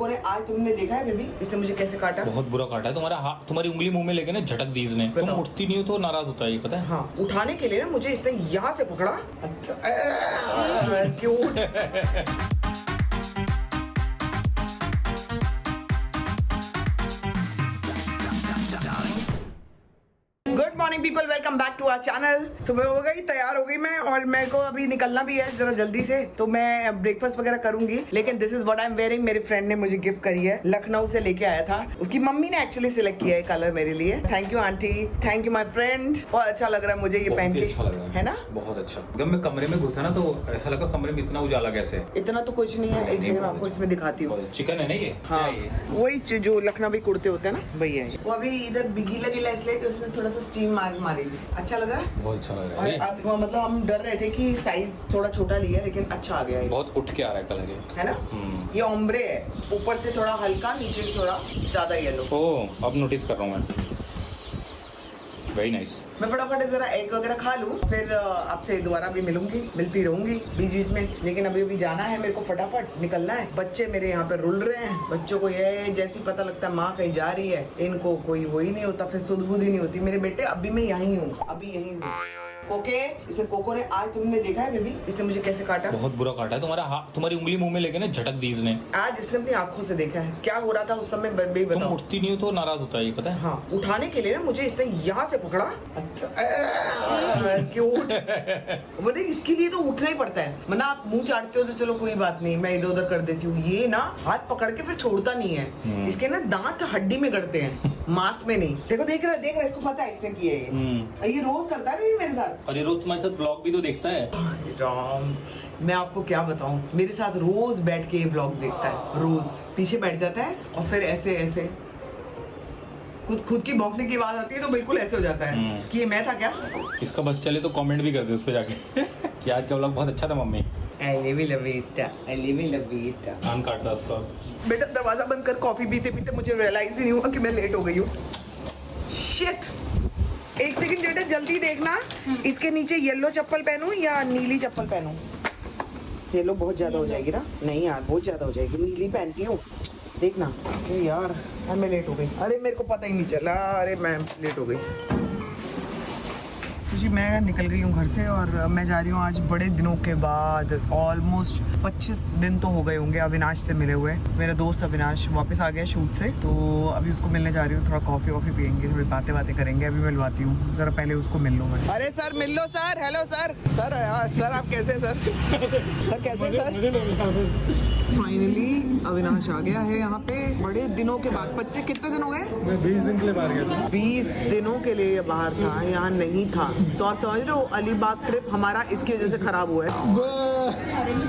कोकोरे आज तुमने देखा है बेबी इसने मुझे कैसे काटा? बहुत बुरा काटा है। तुम्हारा हाथ, तुम्हारी उंगली मुंह में लेके ना झटक दी इसने। तुम उठती नहीं हो तो नाराज होता है, पता है? हाँ, उठाने के लिए ना मुझे इसने यहाँ से पकड़ा। अच्छा cute. Good morning people, welcome back to our channel. सुबह हो गई, तैयार हो गई मैं, और मेरे को अभी निकलना भी है जरा जल्दी से, तो मैं ब्रेकफास्ट वगैरह करूंगी। लेकिन this is what I am wearing. मेरे फ्रेंड ने मुझे गिफ्ट करी है, लखनऊ से लेके आया था। उसकी मम्मी ने एक्चुअली सिलेक्ट किया है कलर मेरे लिए। Thank you aunty, thank you my friend. बहुत अच्छा लग रहा है मुझे ये पहन के, अच्छा लग रहा है ना? बहुत अच्छा। जब मैं कमरे में घुसा ना तो ऐसा लगा कमरे में इतना उजाला कैसे। इतना तो कुछ नहीं है, एक सेकंड आपको इसमें दिखाती हूँ। चिकन है ना ये? हाँ, वही जो लखनवी कुर्ते होते हैं ना, वही है। वो अभी इधर गीला गीला इसलिए कि उसमें थोड़ा सा स्टीम मारेगी। अच्छा लग रहा है, बहुत अच्छा लग रहा और है। अब मतलब हम डर रहे थे कि साइज थोड़ा छोटा लिया, लेकिन अच्छा आ गया है। बहुत उठ के आ रहा है कलर ये, है ना? ये ओम्ब्रे है, ऊपर से थोड़ा हल्का, नीचे से थोड़ा ज्यादा येलो। ओह, अब नोटिस कर रहा हूँ मैं। Very nice. मैं फटाफट जरा एग वगैरह खा लूं, फिर आपसे दोबारा भी मिलती रहूंगी बीच बीच में। लेकिन अभी जाना है मेरे को, फटाफट निकलना है। बच्चे मेरे यहाँ पे रुल रहे हैं। बच्चों को ये जैसी पता लगता है माँ कहीं जा रही है, इनको कोई वो ही नहीं होता, फिर सुध बुध ही नहीं होती। मेरे बेटे अभी मैं यहीं हूँ, अभी यहीं हूँ। कोके, इसे कोको ने आज तुमने देखा है बेबी इसने मुझे कैसे काटा? बहुत बुरा काटा है। तुम्हारा हाथ, तुम्हारी उंगली मुंह में लेके ना झटक दी इसने। आज इसने अपनी आंखों से देखा है। क्या हो रहा था उस समय बेबी तुम बताओ। उठती नहीं हो तो नाराज होता है, पता है? हाँ, उठाने के लिए ना मुझे इसने यहाँ से पकड़ा। अच्छा क्यूट। बोले इसके लिए तो उठना ही पड़ता है, वरना आप मुंह चाटते हो तो चलो कोई बात नहीं, मैं इधर उधर कर देती हूँ। ये ना हाथ पकड़ के फिर छोड़ता नहीं है। इसके ना दांत हड्डी में गड़ते हैं, मांस में नहीं। देखो, देख रहा इसको पता है इसने किया है। ये रोज करता है भी मेरे साथ। और ये रोज तुम्हारे साथ ब्लॉग भी तो देखता है। राम, मैं आपको क्या बताऊं, मेरे साथ रोज बैठ के ये ब्लॉग देखता है। रोज पीछे बैठ जाता है और फिर ऐसे ऐसे खुद की भौंकने की आवाज आती है तो बिल्कुल ऐसे हो जाता है कि ये मैं था क्या। इसका बस चले तो कमेंट भी कर दे उस पे जाके कि आज का ब्लॉग बहुत अच्छा था मम्मी। I love it. कान काट रहा उसका। बेटा दरवाजा बंद कर। कॉफी पीते पीते मुझे रियलाइज ही नहीं हुआ कि मैं लेट हो गई हूँ। शिट, एक सेकंड बेटा, जल्दी देखना इसके नीचे येलो चप्पल पहनूं या नीली चप्पल पहनूं? येलो बहुत ज्यादा हो जाएगी ना? नहीं यार, बहुत ज्यादा हो जाएगी। नीली पहनती हूँ, देखना। अरे यार, मैं लेट हो गई। अरे मेरे को पता ही नहीं चला। अरे मैं लेट हो गई जी। मैं निकल गई हूँ घर से और मैं जा रही हूँ आज बड़े दिनों के बाद। ऑलमोस्ट 25 दिन तो हो गए होंगे अविनाश से मिले हुए। मेरा दोस्त अविनाश वापस आ गया शूट से, तो अभी उसको मिलने जा रही हूँ। थोड़ा कॉफ़ी वॉफ़ी पियेंगे, थोड़ी बातें करेंगे। अभी मिलवाती हूँ, ज़रा पहले उसको मिल लूँ मैं। अरे सर मिल लो सर। Hello sir. सर आप कैसे सर? सर कैसे सर? फाइनली अविनाश आ गया है यहाँ पे बड़े दिनों के बाद। कितने दिन हो गए? मैं 20 दिन के लिए बाहर गया था। 20 दिनों के लिए बाहर था, यहाँ नहीं था। तो आप समझ रहे हो, अलीबाग ट्रिप हमारा इसकी वजह से खराब हुआ है।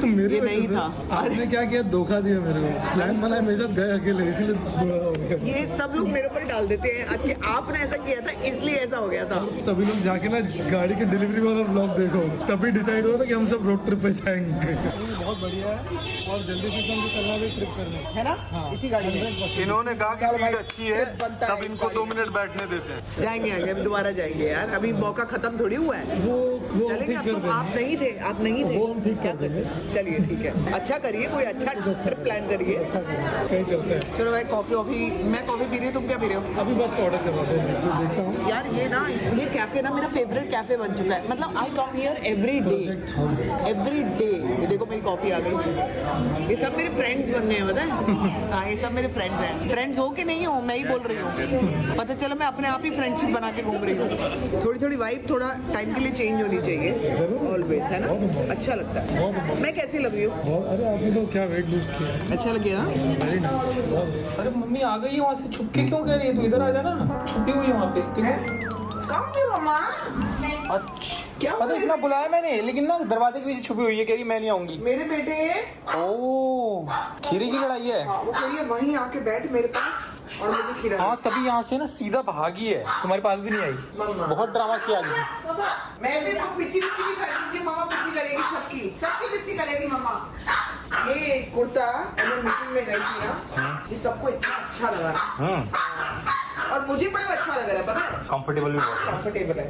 मेरे ये नहीं था। आपने क्या किया, धोखा दिया मेरे को। प्लान बनाया, मेरे साथ गए अकेले, इसलिए बुरा हो गया। ये सब लोग मेरे ऊपर डाल देते हैं कि आपने ऐसा किया था इसलिए ऐसा हो गया था। सभी लोग जाके ना गाड़ी की डिलीवरी वाला ब्लॉग देखो, तभी डिसाइड हुआ था कि हम सब रोड ट्रिप पे जाएंगे। बहुत बढ़िया है और जल्दी से चलना भी ट्रिप करना है ना? हाँ। इसी गाड़ी में इन्होंने कहा कि सीट अच्छी है, तब इनको 2 मिनट बैठने देते हैं। जाएंगे आगे, अभी दोबारा जाएंगे यार। अभी मौका खत्म थोड़ी हुआ है। वो चलेंगे। अब तो आप नहीं थे, वो हम ठीक कर देंगे। चलिए ठीक है, अच्छा करिए, कोई अच्छा ट्रिप प्लान करिए। अच्छा कहीं चलते हैं। चलो भाई, कॉफी वॉफी। मैं कॉफी पी रही हूँ, तुम क्या पी रहे हो? अभी बस ऑर्डर करवाते हैं, देखता हूँ। यार ये कैफे ना मेरा फेवरेट कैफे बन चुका है। मतलब आई कम हियर एवरी डे। ये देखो मेरी कॉफी आ गई। ये सब मेरे फ्रेंड्स बन गए हैं, पता है? हाँ, ये सब मेरे फ्रेंड्स हैं। फ्रेंड्स हो कि नहीं हो मैं ही बोल रही हूँ। पता चलो मैं अपने आप ही फ्रेंडशिप बना के घूम रही हूँ। थोड़ी वाइब थोड़ा टाइम के लिए चेंज होनी चाहिए ऑलवेज, है ना? अच्छा लगता है। मैं कैसी लग रही हूँ? अरे आपने तो क्या वेट लूज किया। अच्छा लग गया ना? वेरी नाइस, बहुत अच्छा। अरे मम्मी आ गई है वहाँ से, छुप के क्यों कह रही है? तू इधर आ जा ना, छुपी हुई है वहाँ पे। कम भी मम्मा। अच्छा, क्या पता इतना बुलाया मैंने, लेकिन ना दरवाजे के पीछे छुपी हुई है, कह रही मैं नहीं आऊंगी। मेरे बेटे, ओह, खीरे की लड़ाई है। वो कह रही है वहीं आके बैठ मेरे पास और मुझे खिला। हाँ, तभी यहाँ से ना सीधा भागी है, तुम्हारे पास भी नहीं आई। मम्मा। बहुत ड्रामा किया आज। मैं भी तो पिच्ची भी करती थी। मम्मा पिच्ची करेगी, सबकी पिच्ची करेगी मम्मा। ये कुर्ता मैं मीटिंग में गई थी ना, ये सबको इतना अच्छा लगा और मुझे बड़ा अच्छा लग रहा है, पता है? कंफर्टेबल भी बहुत। कंफर्टेबल है।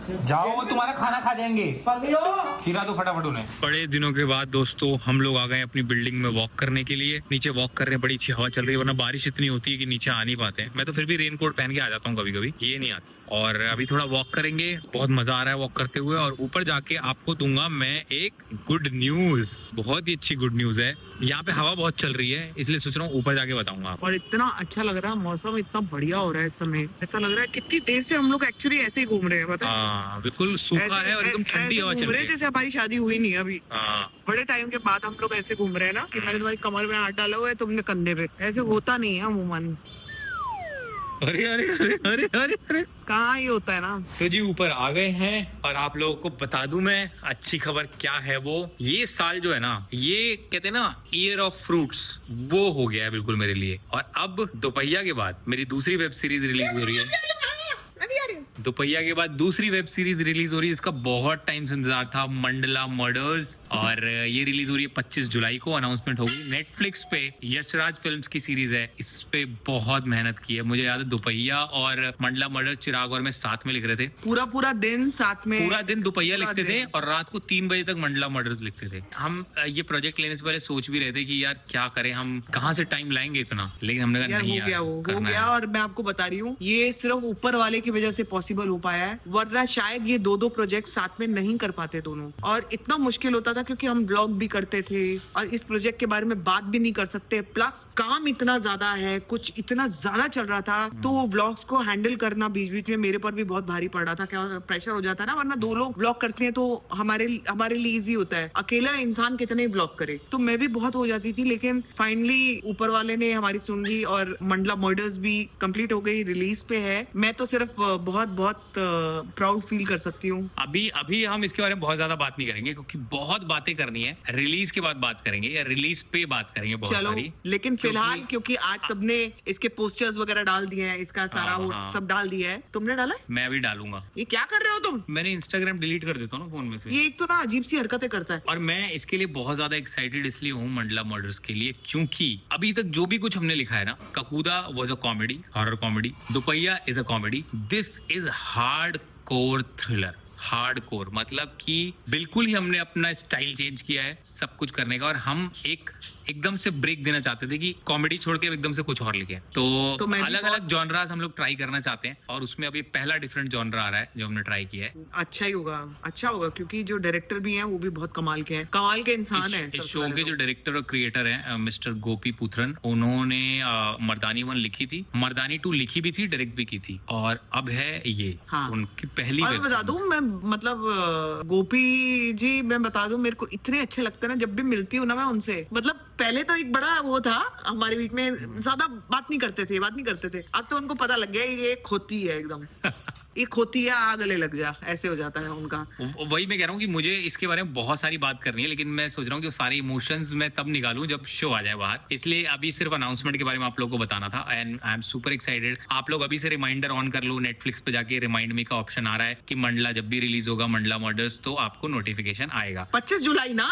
जाओ तुम्हारा खाना खा जाएंगे। पगलो खीरा तो फटाफट उन्हें। बड़े दिनों के बाद दोस्तों हम लोग आ गए अपनी बिल्डिंग में वॉक करने के लिए। नीचे वॉक कर रहे हैं, बड़ी अच्छी हवा चल रही है, वरना बारिश इतनी होती है कि नीचे आ नहीं पाते हैं। मैं तो फिर भी रेनकोट पहन के आ जाता हूँ कभी कभी, ये नहीं आती। और अभी थोड़ा वॉक करेंगे, बहुत मजा आ रहा है वॉक करते हुए। और ऊपर जाके आपको दूंगा मैं एक गुड न्यूज, बहुत ही अच्छी गुड न्यूज है। यहाँ पे हवा बहुत चल रही है, इसलिए सोच रहा हूँ ऊपर जाके बताऊंगा। और इतना अच्छा लग रहा है, मौसम इतना बढ़िया हो रहा है इस समय। ऐसा लग रहा है कितनी देर से हम लोग एक्चुअली ऐसे ही घूम रहे हैं, पता है? हाँ बिल्कुल सूखा है और एकदम ठंडी हवा चल रही है, जैसे हमारी शादी हुई नहीं है अभी। हाँ बड़े टाइम के बाद हम लोग ऐसे घूम रहे हैं ना कि मैंने तुम्हारी कमर में हाथ डाला हुआ है, तुमने कंधे पे। ऐसे होता नहीं है अमूमन। अरे अरे अरे अरे अरे अरे कहाँ ही होता है ना। तो जी ऊपर आ गए हैं और आप लोगों को बता दूं मैं अच्छी खबर क्या है। वो ये साल जो है ना, ये कहते हैं ना ईयर ऑफ फ्रूट्स, वो हो गया है बिल्कुल मेरे लिए। और अब दोपहिया के बाद मेरी दूसरी वेब सीरीज रिलीज हो रही है। दोपहिया के बाद दूसरी वेब सीरीज रिलीज हो रही है, इसका बहुत टाइम से इंतजार था, मंडला मर्डर्स। और ये रिलीज हो रही है 25 जुलाई को, अनाउंसमेंट होगी। नेटफ्लिक्स पे यशराज फिल्म्स की सीरीज है, इस पे बहुत मेहनत की है। मुझे याद है दोपहिया और मंडला मर्डर्स चिराग और मैं साथ में लिख रहे थे, पूरा दिन साथ में, पूरा दिन दोपहिया लिखते थे और रात को 3 बजे तक मंडला मर्डर्स लिखते थे। हम ये प्रोजेक्ट लेने से पहले सोच भी रहे थे कि यार क्या करें, हम कहाँ से टाइम लाएंगे इतना, लेकिन हमने कहा नहीं यार, हो गया। और मैं आपको बता रही हूँ, ये सिर्फ ऊपर वाले की वजह से पॉसिबल हो पाया है, वरना शायद ये दो प्रोजेक्ट साथ में नहीं कर पाते दोनों। और इतना मुश्किल होता था क्योंकि हम ब्लॉग भी करते थे और इस प्रोजेक्ट के बारे में बात भी नहीं कर सकते, प्लस काम इतना ज्यादा है, कुछ इतना ज्यादा चल रहा था, तो व्लॉग्स को हैंडल करना बीच बीच में मेरे पर भी बहुत भारी पड़ रहा था। क्या प्रेशर हो जाता है ना, वरना 2 लोग व्लॉग करते हैं तो हमारे लिए इजी होता है। अकेला इंसान कितने व्लॉग करे, तो मैं भी बहुत हो जाती थी। लेकिन फाइनली ऊपर वाले ने हमारी सुन ली और मंडला मर्डर्स भी कंप्लीट हो गई, रिलीज पे है। मैं तो सिर्फ बहुत प्राउड फील कर सकती हूँ। अभी हम इसके बारे में बहुत ज्यादा बात नहीं करेंगे क्योंकि बहुत बातें करनी है। रिलीज के बाद बात करेंगे या रिलीज पे बात करेंगे बहुत सारी। लेकिन फिलहाल क्योंकि आज सबने इसके पोस्टर्स वगैरह डाल दिए हैं, इसका सारा वो सब डाल दिया है। तुमने डाला? मैं अभी डालूंगा। ये क्या कर रहे हो तुम? मैंने इंस्टाग्राम डिलीट कर देता हूँ ना फोन में से। ये एक तो ना अजीब सी हरकतें करता है। और मैं इसके लिए बहुत ज्यादा एक्साइटेड इसलिए हूँ मंडला मर्डर्स के लिए, क्योंकि अभी तक जो भी कुछ हमने लिखा है ना, Kakuda was a comedy, horror comedy, Dopahiya is a comedy, this is hardcore thriller. Hardcore मतलब कि बिल्कुल ही हमने अपना स्टाइल चेंज किया है सब कुछ करने का। और हम एकदम से ब्रेक देना चाहते थे कि कॉमेडी छोड़ के एकदम से कुछ और लिखे। तो अलग अलग जॉनरास हम लोग ट्राई करना चाहते हैं और उसमें अभी पहला डिफरेंट जॉनरा आ रहा है जो हमने ट्राई किया है। अच्छा ही होगा, अच्छा होगा, क्योंकि जो डायरेक्टर भी हैं वो भी बहुत कमाल के हैं, कमाल के इंसान हैं। इस शो के जो डायरेक्टर और क्रिएटर हैं मिस्टर गोपी पुत्रन, उन्होंने मर्दानी 1 लिखी थी, मर्दानी 2 लिखी भी थी, डायरेक्ट भी की थी, और अब है ये उनकी पहली। और बता दूं मैं, मतलब गोपी जी, मैं बता दूं, मेरे को इतने अच्छे लगते हैं ना जब भी मिलती हूँ ना मैं उनसे। मतलब पहले तो एक बड़ा वो था हमारे बीच में, ज्यादा बात नहीं करते थे। अब तो उनको पता लग गया ये खोती है एकदम। ये खोती है, आ गले लग जा, ऐसे हो जाता है उनका। वही मैं कह रहा हूँ कि मुझे इसके बारे में बहुत सारी बात करनी है, लेकिन मैं सोच रहा हूँ कि सारे इमोशंस मैं तब निकालूं जब शो आ जाए बाहर। इसलिए अभी सिर्फ अनाउंसमेंट के बारे में आप लोगों को बताना था and I am super excited. आप लोग अभी से रिमाइंडर ऑन कर लो, नेटफ्लिक्स पे जाके रिमाइंड मी का ऑप्शन आ रहा है कि मंडला जब भी रिलीज होगा, मंडला मर्डर्स, तो आपको नोटिफिकेशन आएगा। 25 जुलाई ना,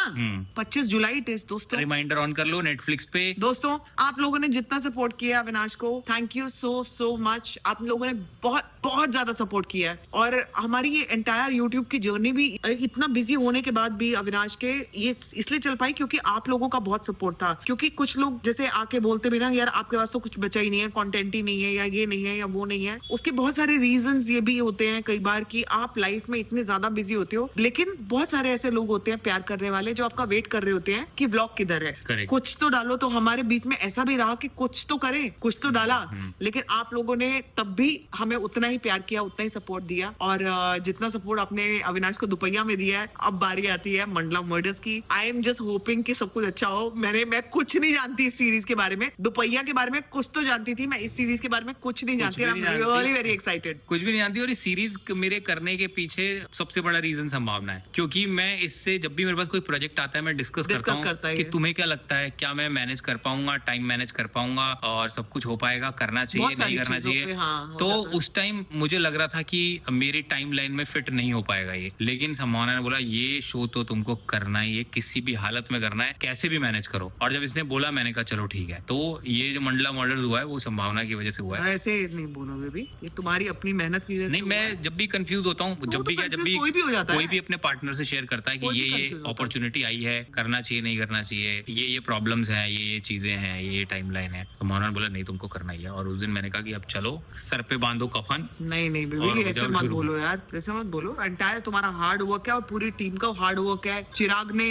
25 जुलाई दोस्तों, रिमाइंडर ऑन कर लो नेटफ्लिक्स पे। दोस्तों आप लोगों ने जितना सपोर्ट किया अविनाश को, थैंक यू सो मच। आप लोगों ने बहुत ज्यादा सपोर्ट किया है और हमारी ये एंटायर यूट्यूब की जर्नी भी इतना बिजी होने के बाद भी अविनाश के ये इसलिए चल पाई क्योंकि आप लोगों का बहुत सपोर्ट था। क्योंकि कुछ लोग जैसे आके बोलते भी ना, यार आपके पास तो कुछ बचा ही नहीं है, कंटेंट ही नहीं है, या ये नहीं है या वो नहीं है। उसके बहुत सारे रीजंस ये भी होते हैं कई बार कि आप लाइफ में इतने ज्यादा बिजी होते हो, लेकिन बहुत सारे ऐसे लोग होते हैं प्यार करने वाले जो आपका वेट कर रहे होते हैं कि व्लॉग किधर है, Correct. कुछ तो डालो। तो हमारे बीच में ऐसा भी रहा कि कुछ तो करे, कुछ तो डाला, लेकिन आप लोगों ने तब भी हमें उतना ही प्यार किया, उतना ही सपोर्ट दिया। और जितना सपोर्ट आपने अविनाश को दोपहिया में दिया है, अब बारी आती है मंडला मर्डर्स की। आई एम जस्ट होपिंग कि सब कुछ अच्छा हो। मैं कुछ नहीं जानती इस सीरीज के बारे में, दोपहिया के बारे में कुछ तो जानती थी, मैं इस सीरीज के बारे में कुछ नहीं जानती। I am really very excited. कुछ भी नहीं जानती। और इस सीरीज मेरे करने के पीछे सबसे बड़ा रीजन संभावना है, क्योंकि मैं इससे जब भी मेरे पास कोई प्रोजेक्ट आता है मैं डिस्कस करता हूँ कि तुम्हें क्या लगता है क्या मैं मैनेज कर पाऊंगा, टाइम मैनेज कर पाऊंगा और सब कुछ हो पाएगा, करना चाहिए बहुत सारी नहीं करना चीजों चाहिए। पे, हाँ, हो तो जाता है। उस टाइम मुझे लग रहा था कि मेरी टाइम लाइन में फिट नहीं हो पाएगा ये, लेकिन सम्भावना ने बोला ये शो तो तुमको करना ही है, किसी भी हालत में करना है, कैसे भी मैनेज करो। और जब इसने बोला मैंने कहा चलो ठीक है। तो ये जो मंडला मर्डर हुआ है वो संभावना की वजह से हुआ और है। ऐसे नहीं बोलो बेबी, ये तुम्हारी अपनी मेहनत की वजह से नहीं, हुआ है। मैं जब भी कंफ्यूज होता हूँ, जब तो भी क्या, जब भी confuse कोई भी हो जाता है। कोई भी अपने पार्टनर से शेयर करता है कि कोई भी ये confuse होता है। अपॉर्चुनिटी आई है, करना चाहिए नहीं करना चाहिए, ये प्रॉब्लम्स हैं, ये चीजें हैं, ये टाइमलाइन है, तो मोहन बोला नहीं तुमको करना ही है। और उस दिन मैंने कहा कि अब चलो सर पे बांधो कफन। नहीं नहीं और बेबी, हो ऐसे जाओ मत शुरू। बोलो यार, ऐसे मत बोलो। एंटायर तुम्हारा हार्ड वर्क है और पूरी टीम का हार्ड वर्क है। चिराग ने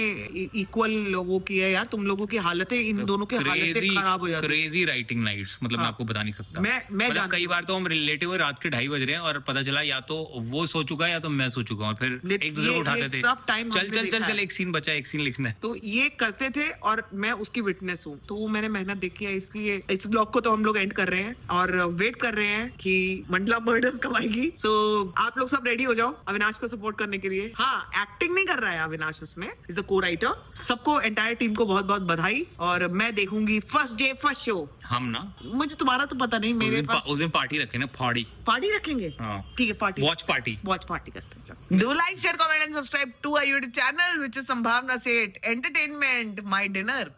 इक्वल वो किया है यार, तुम लोगों की हालतें, इन दोनों की हालतें खराब हो जाती है। क्रेजी राइटिंग नाइट्स, मतलब मैं हाँ। आपको बता नहीं सकता। मैं मतलब जानती कई हूँ। बार तो हम रिलेटिव है, रात के 2:30 बज रहे हैं और पता चला या तो वो सो चुका है या तो मैं सो चुका हूँ, फिर एक दूसरे को उठाते थे, सब टाइम चल चल चल चल एक सीन बचा, एक सीन लिखना है। तो ये करते थे और मैं उसकी विटनेस हूँ, तो वो मैंने मेहनत देखी है। इसलिए इस ब्लॉग को तो हम लोग एंड कर रहे हैं और वेट कर रहे हैं कि मंडला मर्डर्स कब आएगी। सो आप लोग सब रेडी हो जाओ अविनाश को सपोर्ट करने के लिए। हाँ, एक्टिंग नहीं कर रहा है अविनाश उसमें, इज द को राइटर। सबको एंटायर टीम को बहुत बहुत बधाई। और मैं देखूंगी फर्स्ट डे फर्स्ट शो। हम ना मुझे तुम्हारा तो पता नहीं, मेरे पास उस दिन पार्टी रखे ना, पार्टी रखेंगे। हाँ। ठीक है, party, watch party. Watch party करते हैं। Do like, share, comment and subscribe to our YouTube channel which is Sambhavna Seth entertainment my dinner.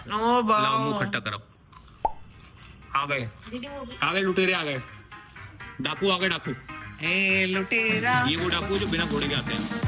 ओ लाओ मुंह खट्टा करो। आ गए लुटेरे, आ गए डाकू, आ गए डाकू। ए लुटेरा, ये वो डाकू है जो बिना घोड़े के आते हैं।